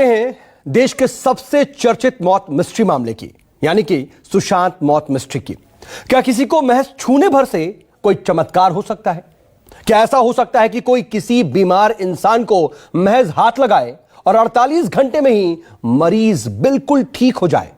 करते हैं देश के सबसे चर्चित मौत मिस्ट्री मामले की, यानी कि सुशांत मौत मिस्ट्री की। क्या किसी को महज छूने भर से कोई चमत्कार हो सकता है? क्या ऐसा हो सकता है कि कोई किसी बीमार इंसान को महज हाथ लगाए और 48 घंटे में ही मरीज बिल्कुल ठीक हो जाए?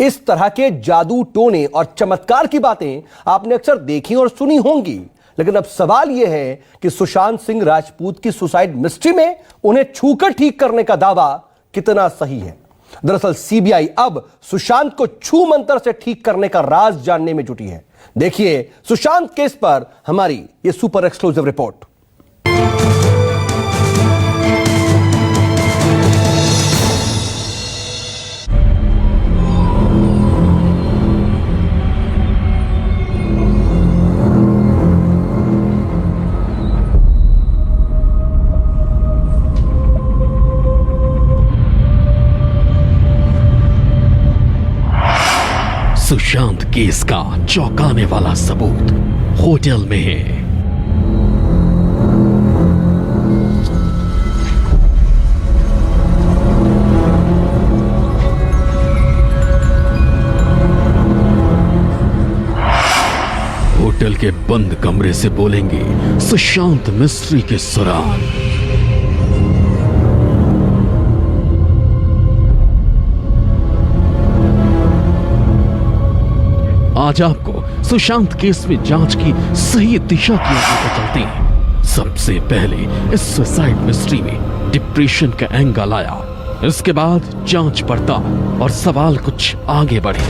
इस तरह के जादू टोने और चमत्कार की बातें आपने अक्सर देखी और सुनी होंगी, लेकिन अब सवाल यह है कि सुशांत सिंह राजपूत की सुसाइड मिस्ट्री में उन्हें छूकर ठीक करने का दावा कितना सही है। दरअसल सीबीआई अब सुशांत को छू मंतर से ठीक करने का राज जानने में जुटी है। देखिए सुशांत केस पर हमारी यह super exclusive report. Sushant case का चौंकाने वाला सबूत होटल में है। होटल के बंद कमरे से बोलेंगे सुशांत मिस्ट्री के सुराग। आज आपको सुशांत केस में जांच की सही दिशा की ओर चलते हैं। सबसे पहले इस सुसाइड मिस्ट्री में डिप्रेशन का एंगल आया। इसके बाद जांच पड़ताल और सवाल कुछ आगे बढ़े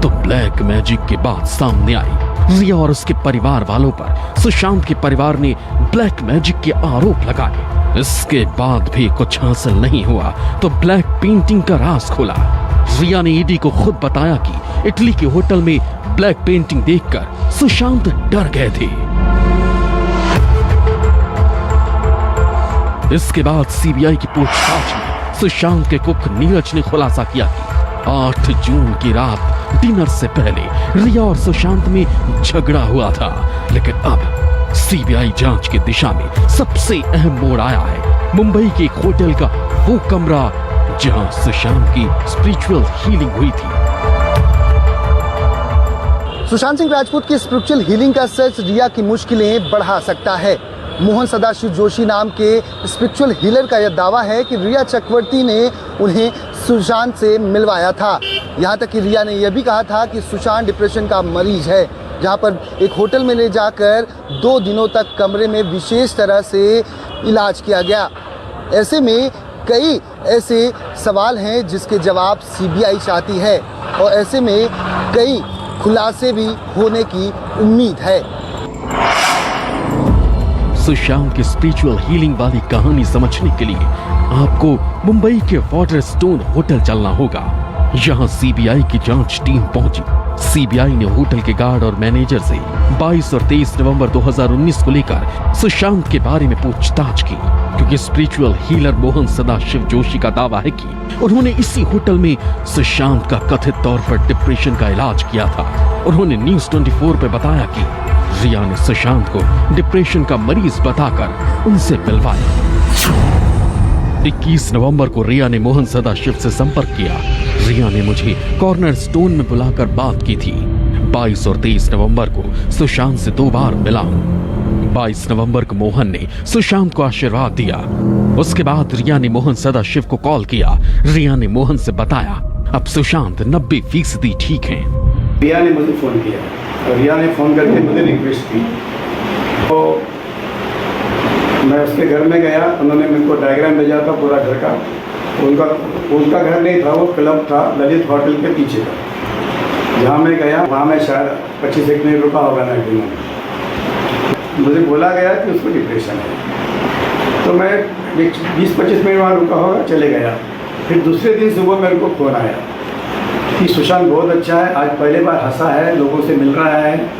तो ब्लैक मैजिक की बात सामने आई। रिया और उसके परिवार वालों पर सुशांत के परिवार ने ब्लैक मैजिक के आरोप लगाए। इसके बाद भी कुछ हासिल नहीं हुआ तो ब्लैक पेंटिंग का राज खुला। रिया ने ईडी को खुद बताया कि इटली के होटल में ब्लैक पेंटिंग देखकर सुशांत डर गए थे। इसके बाद सीबीआई की पूछताछ में सुशांत के कुक नीरज ने खुलासा किया कि 8 जून की रात डिनर से पहले रिया और सुशांत में झगड़ा हुआ था। लेकिन अब सीबीआई जांच की दिशा में सबसे अहम मोड़ आया है। मुंबई के एक होटल का वो कमरा जहां सुशांत की स्पिरिचुअल हीलिंग हुई थी। सुशांत सिंह राजपूत की स्पिरिचुअल हीलिंग का सच रिया की मुश्किलें बढ़ा सकता है। मोहन सदाशिव जोशी नाम के स्पिरिचुअल हीलर का यह दावा है कि रिया चक्रवर्ती ने उन्हें सुशांत से मिलवाया था। यहाँ तक कि रिया ने यह भी कहा था कि सुशांत डिप्रेशन का मरीज है, जहाँ पर एक होटल में ले जाकर 2 दिनों तक कमरे में विशेष तरह से इलाज किया गया। ऐसे में कई ऐसे सवाल हैं जिसके जवाब सीबीआई चाहती है और ऐसे में कई खुलासे भी होने की उम्मीद है। सुशांत की स्पिरिचुअल हीलिंग वाली कहानी समझने के लिए आपको मुंबई के वाटरस्टोन होटल चलना होगा। यहां सीबीआई की जांच टीम पहुंची। सीबीआई ने होटल के गार्ड और मैनेजर से 22 और 23 नवंबर 2019 को लेकर सुशांत के बारे में पूछताछ की, क्योंकि स्पिरिचुअल हीलर मोहन सदाशिव जोशी का दावा है कि उन्होंने इसी होटल में सुशांत का कथित तौर पर डिप्रेशन का इलाज किया था। उन्होंने न्यूज़ 24 पे बताया कि रिया ने सुशांत को डिप्रेशन का मरीज बताकर उनसे मिलवाया। 21 नवंबर को रिया ने मोहन सदाशिव से संपर्क किया। रिया ने मुझे कॉर्नर स्टोन में बुलाकर बात की थी। 22 और 23 नवंबर को सुशांत से 2 बार मिला हूं। 22 नवंबर को मोहन ने सुशांत को आशीर्वाद दिया। उसके बाद रिया ने मोहन सदाशिव को कॉल किया। रिया ने मोहन से बताया अब सुशांत 90% ठीक हैं। रिया ने मुझे फोन किया और रिया ने फोन करके मुझे रिक्वेस्ट की तो मैं उसके घर में गया। उन्होंने मेरे को डायग्राम भेजा था पूरा घर का। उनका घर नहीं था, वो क्लब था ललित होटल के पीछे था। जहाँ मैं गया वहाँ मैं शायद 25 मिनट रुका होगा नाइट में। मुझे बोला गया कि उसको डिप्रेशन है, तो मैं 20-25 मिनट वहाँ रुका होगा, चले गया। फिर दूसरे दिन सुबह मेरे को फ़ोन आया कि सुशांत बहुत अच्छा है, आज पहले बार हंसा है, लोगों से मिल रहा है,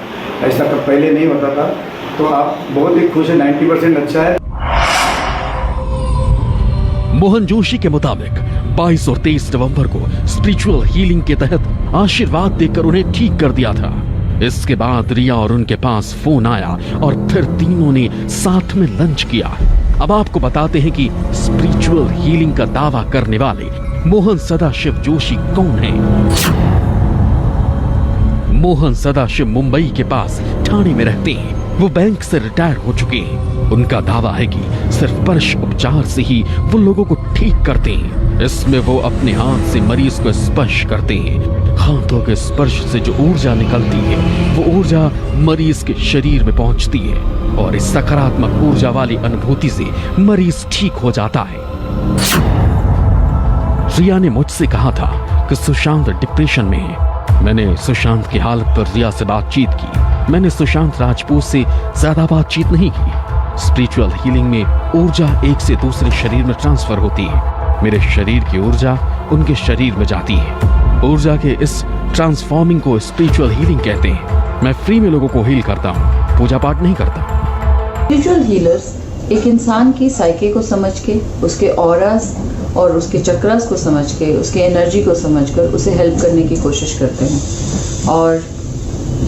ऐसा कब पहले नहीं होता था, तो आप बहुत ही खुश है, 90% अच्छा है। मोहन जोशी के मुताबिक 22 और 23 नवंबर को स्पिरिचुअल हीलिंग के तहत आशीर्वाद देकर उन्हें ठीक कर दिया था। इसके बाद रिया और उनके पास फोन आया और फिर तीनों ने साथ में लंच किया। अब आपको बताते हैं कि स्पिरिचुअल हीलिंग का दावा करने वाले मोहन सदाशिव जोशी कौन हैं। मोहन सदाशिव मुंबई के पास ठाणे में रहते हैं। वो बैंक से रिटायर हो चुके हैं। उनका दावा है कि सिर्फ स्पर्श उपचार से ही वो लोगों को ठीक करते हैं। इसमें वो अपने हाथ से मरीज को स्पर्श करते हैं। हाथों के स्पर्श से जो ऊर्जा निकलती है वो ऊर्जा मरीज के शरीर में पहुंचती है और इस सकारात्मक ऊर्जा वाली अनुभूति से मरीज ठीक हो जाता है। रिया ने मुझसे कहा था कि सुशांत डिप्रेशन में है। मैंने सुशांत की हालत पर रिया से बातचीत की। मैंने सुशांत राजपूत से ज्यादा बातचीत नहीं की। स्पिरिचुअल हीलिंग में ऊर्जा एक से दूसरे शरीर में ट्रांसफर होती है। मेरे शरीर की ऊर्जा उनके शरीर में जाती है। ऊर्जा के इस ट्रांसफॉर्मिंग को स्पिरिचुअल हीलिंग कहते हैं। मैं फ्री में लोगों को हील करता हूँ, पूजा पाठ नहीं करता। स्पिरिचुअल हीलर्स एक इंसान की साइके को समझ के, उसके ऑरास और उसके चक्रास को समझ के, उसके एनर्जी को समझकर उसे हेल्प करने की कोशिश करते हैं। और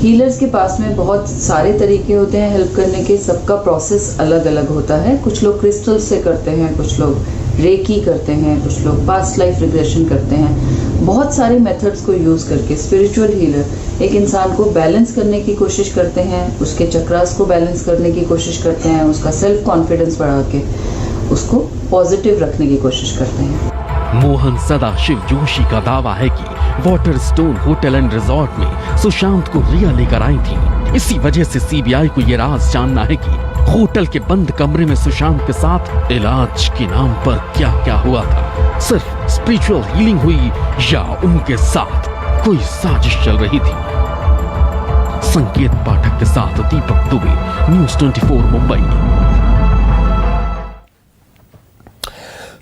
हीलर्स के पास में बहुत सारे तरीके होते हैं हेल्प करने के। सबका प्रोसेस अलग अलग होता है। कुछ लोग क्रिस्टल से करते हैं, कुछ लोग रेकी करते हैं, कुछ लोग पास्ट लाइफ रिग्रेशन करते हैं। बहुत सारे मेथड्स को यूज़ करके स्पिरिचुअल हीलर एक इंसान को बैलेंस करने की कोशिश करते हैं, उसके चक्रास को बैलेंस करने की कोशिश करते हैं, उसका सेल्फ कॉन्फिडेंस बढ़ा के उसको पॉजिटिव रखने की कोशिश करते हैं। मोहन सदाशिव जोशी का दावा है कि water stone hotel and resort में सुशांत को रिया लेकर आई थी। इसी वजह से सीबीआई को यह राज जानना है कि होटल के बंद कमरे में सुशांत के साथ इलाज के नाम पर क्या क्या हुआ था। सिर्फ स्पिरिचुअल हीलिंग हुई या उनके साथ कोई साजिश चल रही थी। संकेत पाठक के साथ दीपक दुबे, न्यूज़ 24 मुंबई।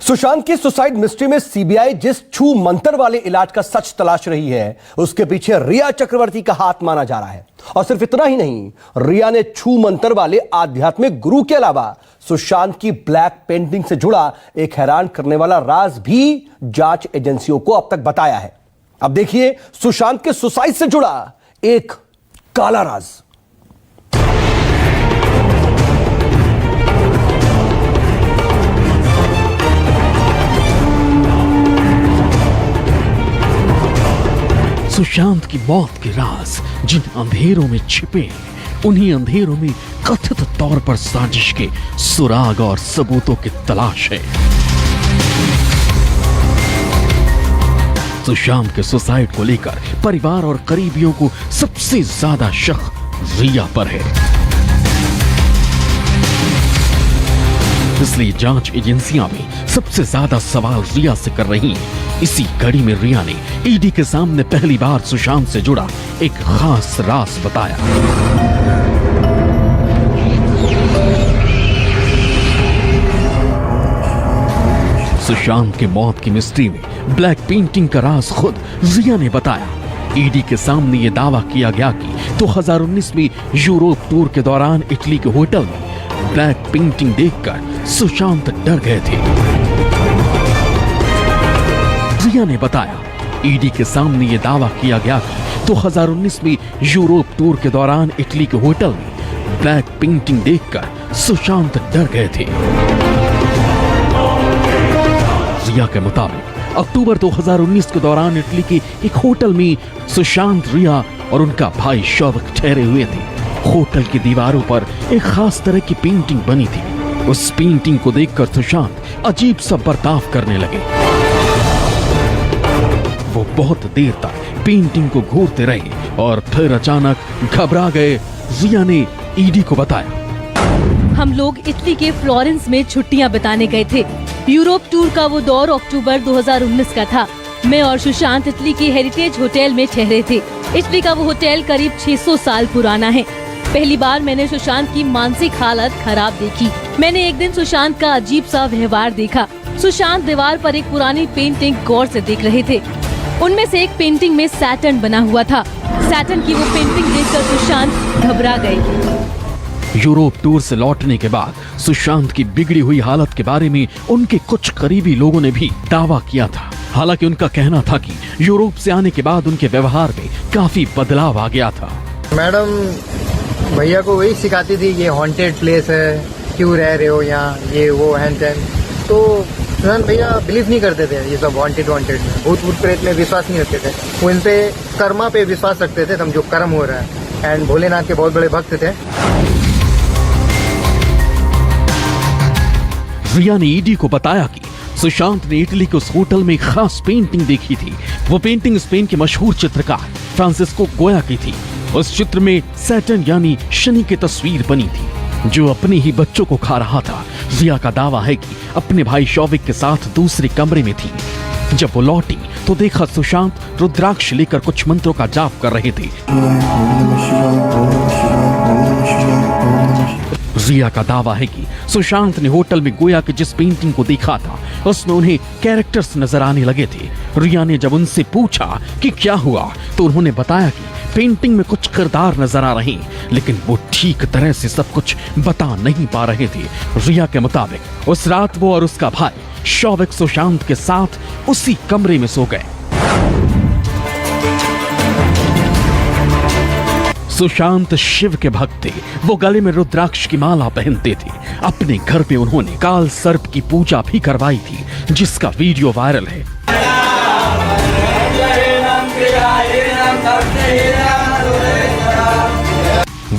सुशांत की सुसाइड मिस्ट्री में सीबीआई जिस छू मंतर वाले इलाज का सच तलाश रही है, उसके पीछे रिया चक्रवर्ती का हाथ माना जा रहा है। और सिर्फ इतना ही नहीं, रिया ने छू मंतर वाले आध्यात्मिक गुरु के अलावा सुशांत की ब्लैक पेंटिंग से जुड़ा एक हैरान करने वाला राज भी जांच एजेंसियों को अब तक बताया है। अब देखिए सुशांत के सुसाइड से जुड़ा एक काला राज। सुशांत की मौत के राज जिन अंधेरों में छिपे हैं, उन्हीं अंधेरों में कथित तौर पर साजिश के सुराग और सबूतों की तलाश है। सुशांत के सुसाइड को लेकर परिवार और करीबियों को सबसे ज्यादा शक रिया पर है। इसलिए जांच एजेंसियां भी सबसे ज्यादा सवाल रिया से कर रही हैं। इसी कड़ी में रिया ने ईडी के सामने पहली बार सुशांत से जुड़ा एक खास राज बताया। सुशांत के मौत की मिस्ट्री में ब्लैक पेंटिंग का राज खुद रिया ने बताया। ईडी के सामने यह दावा किया गया कि 2019 में यूरोप टूर के दौरान इटली के होटल में ब्लैक पेंटिंग देखकर सुशांत डर गए थे। रिया ने बताया, ईडी के सामने यह दावा किया गया कि 2019 में यूरोप टूर के दौरान इटली के होटल में ब्लैक पेंटिंग देखकर सुशांत डर गए थे। रिया के मुताबिक अक्टूबर 2019 के दौरान इटली के एक होटल में सुशांत, रिया और उनका भाई शौविक ठहरे हुए थे। होटल की दीवारों पर एक खास तरह की पेंटिंग बनी थी। उस पेंटिंग को देखकर सुशांत अजीब सा बर्ताव करने लगे। वो बहुत देर तक पेंटिंग को घूरते रहे और फिर अचानक घबरा गए। रिया ने ईडी को बताया, हम लोग इटली के फ्लोरेंस में छुट्टियां बिताने गए थे। यूरोप टूर का वो दौर अक्टूबर 2019 का था। मैं और सुशांत इटली के हेरिटेज होटल में ठहरे थे। इटली का वो होटल करीब 600 साल पुराना है। पहली बार मैंने सुशांत की मानसिक हालत खराब देखी। मैंने एक दिन सुशांत का अजीब सा व्यवहार देखा। सुशांत दीवार पर एक पुरानी पेंटिंग गौर से देख रहे थे। उनमें से एक पेंटिंग में सैटर्न बना हुआ था। सैटर्न की वो पेंटिंग देखकर सुशांत घबरा गए। यूरोप टूर से लौटने के बाद सुशांत की बिगड़ी हुई हालत के बारे में उनके कुछ करीबी लोगों ने भी दावा किया था। हालांकि उनका कहना था कि यूरोप से आने के बाद उनके व्यवहार में काफी बदलाव आ गया था। मैडम भैया को वही सिखाती थी, ये हॉन्टेड प्लेस है, क्यों रह रहे हो यहाँ, ये वो हैंड दैन। तो सुशांत भैया बिलीव नहीं करते थे ये सब वांटेड में, भूत प्रेत में विश्वास नहीं रखते थे। वो इन पे कर्मा पे विश्वास रखते थे, समझो कर्म हो रहा है। एंड भोलेनाथ के बहुत बड़े भक्त थे। रिया ने ईडी को बताया कि सुशांत ने इटली के उस होटल में एक खास पेंटिंग देखी थी। वो पेंटिंग स्पेन के मशहूर चित्रकार फ्रांसिस्को गोया की थी। उस चित्र में सैटर्न यानी शनि की तस्वीर बनी थी जो अपने ही बच्चों को खा रहा था। रिया का दावा है कि अपने भाई शौविक के साथ दूसरे कमरे में थी। जब वो लौटी तो देखा सुशांत रुद्राक्ष लेकर कुछ मंत्रों का जाप कर रहे थे। रिया का दावा है कि सुशांत ने होटल में गोया के जिस पेंटिंग को देखा था उसमें उन्हें कैरेक्टर्स नजर आने लगे थे। रिया ने जब उनसे पूछा कि क्या हुआ तो उन्होंने बताया कि पेंटिंग में कुछ किरदार नजर आ रहे लेकिन वो ठीक तरह से सब कुछ बता नहीं पा रहे थे। रिया के मुताबिक उस रात वो और उसका भाई शौविक सुशांत के साथ उसी कमरे में सो गए। सुशांत शिव के भक्त थे। वो गले में रुद्राक्ष की माला पहनते थे। अपने घर पे उन्होंने काल सर्प की पूजा भी करवाई थी जिसका वीडियो वायरल है।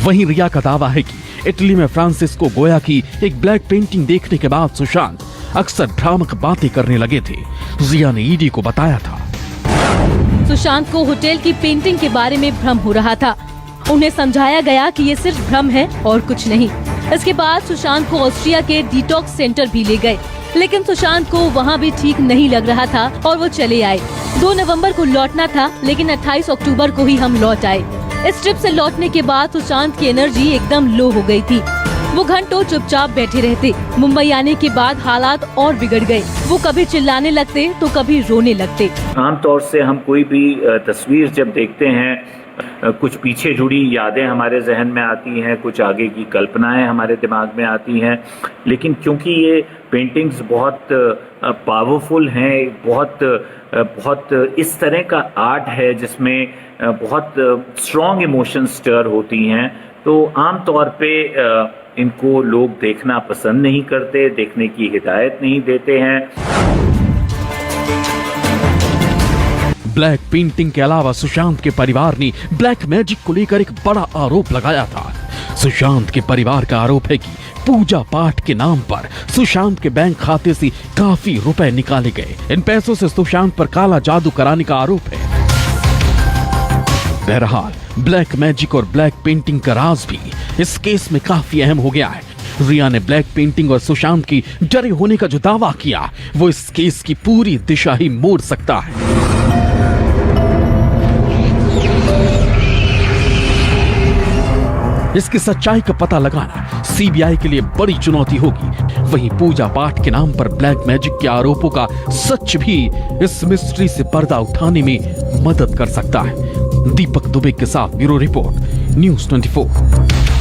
वहीं रिया का दावा है कि इटली में फ्रांसिस्को गोया की एक ब्लैक पेंटिंग देखने के बाद सुशांत अक्सर भ्रामक बातें करने लगे थे। रिया ने ईडी को बताया था सुशांत को होटल की पेंटिंग के बारे में भ्रम हो रहा था। उन्हें समझाया गया कि ये सिर्फ भ्रम है और कुछ नहीं। इसके बाद सुशांत को ऑस्ट्रिया के डिटॉक्स सेंटर भी ले गए लेकिन सुशांत को वहाँ भी ठीक नहीं लग रहा था और वो चले आए। 2 नवंबर को लौटना था लेकिन 28 अक्टूबर को ही हम लौट आए। इस ट्रिप से लौटने के बाद सुशांत की एनर्जी एकदम लो हो गई थी। वो घंटों चुपचाप बैठे रहते। मुंबई आने के बाद हालात और बिगड़ गए। वो कभी चिल्लाने लगते तो कभी रोने लगते। आमतौर से हम कोई भी तस्वीर जब देखते हैं कुछ पीछे जुड़ी यादें हमारे जहन में आती हैं, कुछ आगे की कल्पनाएं हमारे दिमाग में आती हैं। लेकिन क्योंकि ये पेंटिंग्स बहुत पावरफुल हैं, बहुत इस तरह का आर्ट है जिसमें बहुत स्ट्रॉन्ग इमोशंस स्टर होती हैं, तो आम तौर पे इनको लोग देखना पसंद नहीं करते, देखने की हिदायत नहीं देते हैं। ब्लैक पेंटिंग के अलावा सुशांत के परिवार ने ब्लैक मैजिक को लेकर एक बड़ा आरोप लगाया था। सुशांत के परिवार का आरोप है कि पूजा पाठ के नाम पर सुशांत के बैंक खाते से काफी रुपए निकाले गए। इन पैसों से सुशांत पर काला जादू कराने का आरोप है। बहरहाल ब्लैक मैजिक और ब्लैक पेंटिंग का राज भी इस केस में काफी अहम हो गया है। रिया ने ब्लैक पेंटिंग और सुशांत की डरे होने का जो दावा किया वो इस केस की पूरी दिशा ही मोड़ सकता है। इसकी सच्चाई का पता लगाना सीबीआई के लिए बड़ी चुनौती होगी। वहीं पूजा पाठ के नाम पर ब्लैक मैजिक के आरोपों का सच भी इस मिस्ट्री से पर्दा उठाने में मदद कर सकता है। दीपक दुबे के साथ ब्यूरो रिपोर्ट, न्यूज़ 24।